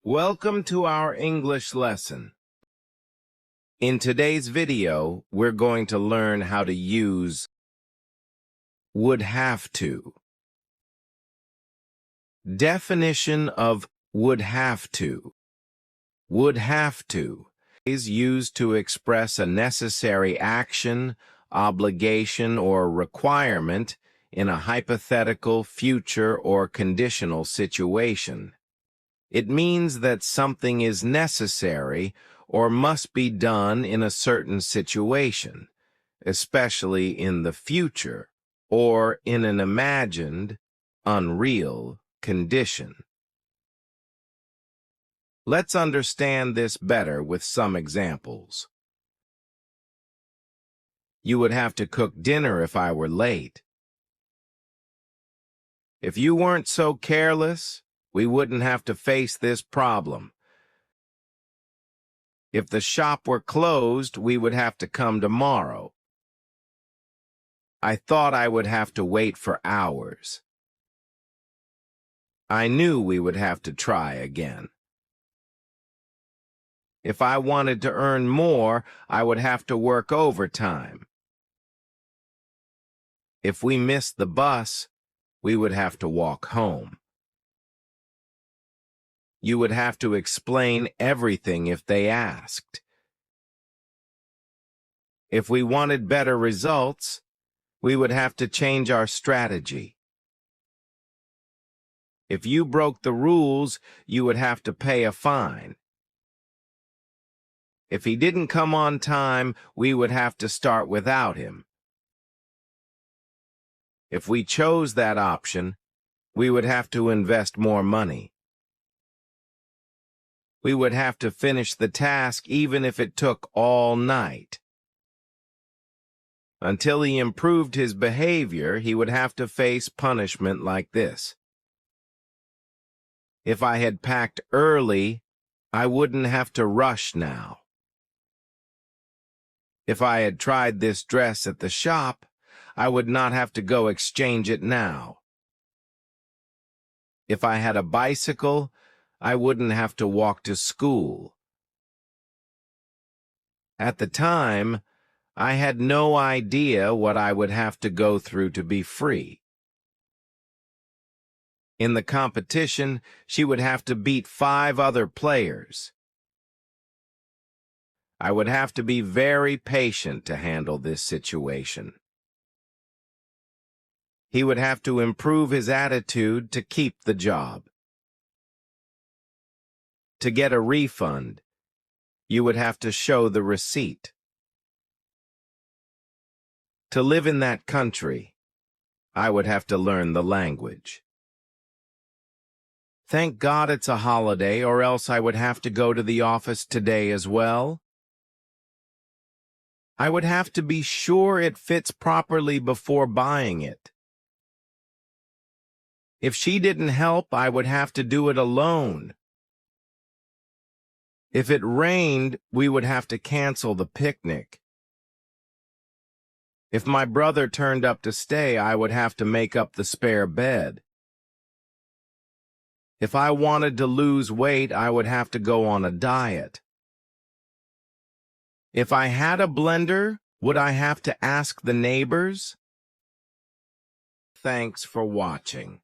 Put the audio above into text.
Welcome to our English lesson. In today's video, we're going to learn how to use would have to. Definition of would have to. Would have to is used to express a necessary action, obligation, or requirement in a hypothetical, future, or conditional situation. It means that something is necessary or must be done in a certain situation, especially in the future or in an imagined, unreal condition. Let's understand this better with some examples. You would have to cook dinner if I were late. If you weren't so careless, we wouldn't have to face this problem. If the shop were closed, we would have to come tomorrow. I thought I would have to wait for hours. I knew we would have to try again. If I wanted to earn more, I would have to work overtime. If we missed the bus, we would have to walk home. You would have to explain everything if they asked. If we wanted better results, we would have to change our strategy. If you broke the rules, you would have to pay a fine. If he didn't come on time, we would have to start without him. If we chose that option, we would have to invest more money. We would have to finish the task even if it took all night. Until he improved his behavior, he would have to face punishment like this. If I had packed early, I wouldn't have to rush now. If I had tried this dress at the shop, I would not have to go exchange it now. If I had a bicycle, I wouldn't have to walk to school. At the time, I had no idea what I would have to go through to be free. In the competition, she would have to beat 5 other players. I would have to be very patient to handle this situation. He would have to improve his attitude to keep the job. To get a refund, you would have to show the receipt. To live in that country, I would have to learn the language. Thank God it's a holiday, or else I would have to go to the office today as well. I would have to be sure it fits properly before buying it. If she didn't help, I would have to do it alone. If it rained, we would have to cancel the picnic. If my brother turned up to stay, I would have to make up the spare bed. If I wanted to lose weight, I would have to go on a diet. If I had a blender, would I have to ask the neighbors? Thanks for watching.